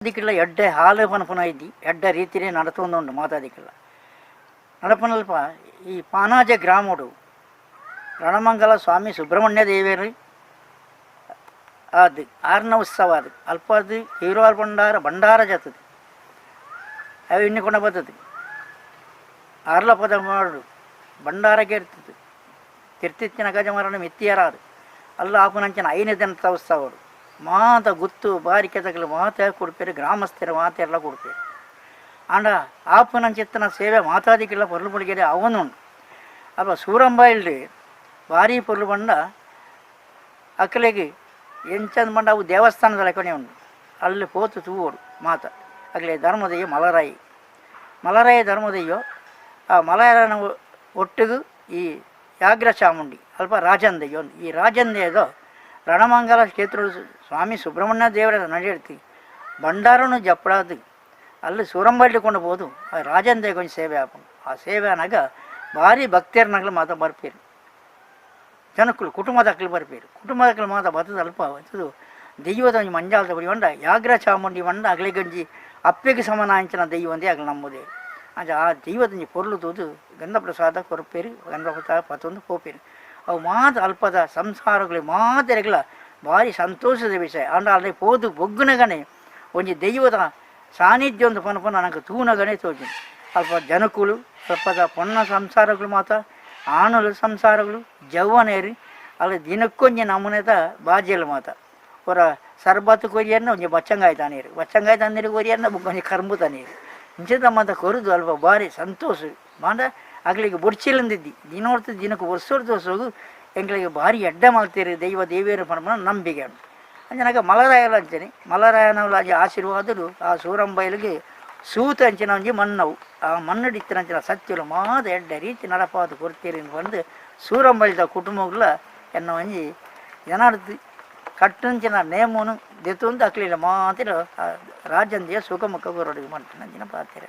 ಮಾತಾದಿಕ್ಕಿಲ್ಲ ಎಡ್ಡೆ ಹಾಲು ಪನಪನ ಇದ್ದಿ ಎಡ್ಡ ರೀತಿಯೇ ನಡತೊಂದುಂಡು ಮಾತಾದಿಕ್ಕಿಲ್ಲ ನಡಪನಲ್ಪ ಈ ಪಾನಾಜ ಗ್ರಾಮಡು ರಣಮಂಗಲ ಸ್ವಾಮಿ ಸುಬ್ರಹ್ಮಣ್ಯ ದೇವಿಯರು ಅದು ಆರನ ಉತ್ಸವ ಅದು ಅಲ್ಪ ಅದು ಹೀರೋಲ್ ಭಂಡಾರ ಜತದು ಅವು ಇನ್ನಿಕೊಂಡ ಬರ್ತದೆ ಆರ್ಲ ಪದ ಮಾಡು ಭಂಡಾರಕ್ಕೆ ಇರ್ತದೆ ತಿರ್ತಿಚ್ಚಿನ ಗಜಮರಣ ಮಿತ್ತಿಯರಾದು ಅಲ್ಲ ಆಪುನಂಚಿನ ಐನದಂಥ ಉತ್ಸವರು ಮಾತ ಗುತ್ತು ಬಾರಿಕೆ ತಗಲು ಮಾತ ಕೊಡ್ಪೇರು ಗ್ರಾಮಸ್ಥರು ಮಾತೆಲ್ಲ ಕೊಡ್ಪೇರು ಆಂಡ ಆಪುನಂಚಿತ್ತನ ಸೇವೆ ಮಾತಾದಿಕ್ಕಿಲ್ಲ ಪೊರ್ಲು ಪುಳಿಗೆರೆ ಅವನುಂಡು ಅಪ್ಪ ಸೂರಂಬಾಯಿಲ್ರಿ ಭಾರಿ ಪೊರ್ಲು ಬಂಡ ಅಕ್ಕಲಿಗೆ ಎಂಚಂದ ಬಂಡ ಅವು ದೇವಸ್ಥಾನದ ಲೆಕ್ಕನೆ ಉಂಟು ಅಲ್ಲಿ ಪೋತು ತೂವೋಡು ಮಾತ ಅಗಲೇ ಧರ್ಮದಯ್ಯ ಮಲರಾಯ ಧರ್ಮದಯ್ಯೋ ಆ ಮಲಯಾಳನ ಒಟ್ಟಿಗೂ ಈ ಯಾಗ್ರ ಚಾಮುಂಡಿ ಅಲ್ಪ ರಾಜಂದಯ್ಯ ಒಂದು ಈ ರಾಜಂದೆಯದು ರಣಮಂಗಲ ಕ್ಷೇತ್ರ ಸ್ವಾಮಿ ಸುಬ್ರಹ್ಮಣ್ಯ ದೇವರ ನಡೆಯುತ್ತಿ ಭಂಡಾರನು ಜಪ್ಪಡಾದು ಅಲ್ಲಿ ಸೂರಂಬಳ್ಳಿಕೊಂಡು ಹೋದು ಆ ರಾಜಂದೆಗೆ ಕೊಂಚ ಸೇವೆ ಆಪಂಡು ಆ ಸೇವೆ ಅನ್ನಾಗ ಭಾರಿ ಭಕ್ತಿಯರ್ನಗಳು ಮಾತ ಬರ್ಪೇರು ಜನಕ್ಕಳು ಕುಟುಂಬದಕ್ಕಳು ಬರ್ಪೇರು ಕುಟುಂಬದಕ್ಕಳು ಮಾತ ಬರ್ತದೆ ಅಲ್ಪ ಅದು ದೆಯ್ಯದ ಒಂಜಿ ಮಂಜಾಲದ ಬಡಿ ಬಂಡ ಯಾಗ್ರ ಚಾಮುಂಡಿ ಬಂಡ ಅಗಲಿ ಗಂಜಿ ಅಪ್ಪೆಗೆ ಸಮಾನಾಂಚಿನ ದೆಯ್ಯ ಒಂದೇ ಆಗಲಿ ನಂಬುದೇ ಅಂಚ ಆ ದೈವದಂಜಿ ಪೊರ್ಲು ತೂದು ಗಂಧಪ್ರಸಾದ ಕೊರಪೇರು ಗಂಧಪ್ರಸಾದ ಪತ್ತೊಂದು ಪೋಪೇರು ಅವು ಮಾತ ಅಲ್ಪದ ಸಂಸಾರಗಳು ಮಾತೆರೆಗಳ ಭಾರಿ ಸಂತೋಷದ ವಿಷಯ ಅಂಡ ಅಲ್ಲಿ ಪೋದು ಬೊಗ್ಗುನಗನೆ ಒಂಜಿ ದೈವದ ಸಾನ್ನಿಧ್ಯ ಒಂದು ಪನಪನ ನನಗೆ ತೂನಗನೆ ತೋಜಿ ಅಲ್ಪ ಜನಕುಲು ಅಲ್ಪದ ಪೊನ್ನ ಸಂಸಾರಗಳು ಮಾತ ಆಣಲು ಸಂಸಾರಗಳು ಜವ್ವನೇರಿ ಅಲ್ಲಿ ದಿನಕ್ಕೊಂಜಿ ನಮೂನೆದ ಬಾಜಿಯಲ್ಲಿ ಮಾತ ಅವರ ಸರ್ಬತ್ತು ಕೊರಿಯನ್ನ ಒಂಜಿ ಬಚ್ಚಂಗಾಯಿ ತಾನೀರು ಬಚ್ಚಂಗಾಯಿ ತಂದಿರು ಕೊರಿಯನ್ನ ಒಂಜಿ ಕರ್ಮು ತಾನೀರು ಇಂಚಿದ ಮಾತ ಕೊರುದು ಅಲ್ಪ ಭಾರಿ ಸಂತೋಷ ಮಾಡ ಅಗ್ಲಿಗೆ ಬುಡ್ಚಿಲ್ಲಂದಿದ್ದಿ ದಿನೋರ್ತು ದಿನಕ್ಕೆ ವರ್ಷೋರ್ದು ಎಂಗಳಿಗೆ ಭಾರಿ ಎಡ್ಡ ಮಾಡ್ತೀರಿ ದೈವ ದೇವಿಯರು ಪರಮ ನಂಬಿಕೆ ಉಂಟು ಅಂಚನಾಗ ಮಲರಾಯಲ್ಲ ಅಂಚನೆ ಮಲರಾಯನವಲ್ಲ ಆಶೀರ್ವಾದರು ಆ ಸೂರಂಬೈಲಿಗೆ ಸೂತ ಅಂಚಿನ ಒಂಜಿ ಮಣ್ಣವು ಆ ಮಣ್ಣಡಿತ್ತಿನ ಅಂಚಿನ ಸತ್ಯಲು ಮಾದ ಎಡ್ಡ ರೀತಿ ನಡಪಾದು ಕೊಡ್ತೀರಿ ಬಂದು ಸೂರಂಬೈದ ಕುಟುಂಬಗಳ ಎನ್ನ ಒಂಜಿ ಜನಾರ್ದು ಕಟ್ಟಂಚಿನ ನೇಮನು ದೆತ್ತೊಂದು ಅಕ್ಲಿಲ್ಲ ಮಾತಿರ ರಾಜಂದಿಯ ಸುಖಮುಖ ಗೊರಡಿಗೆ ಮಾಡ್ತೀನಿ ಅಂಚಿನ ಪಾತಿರ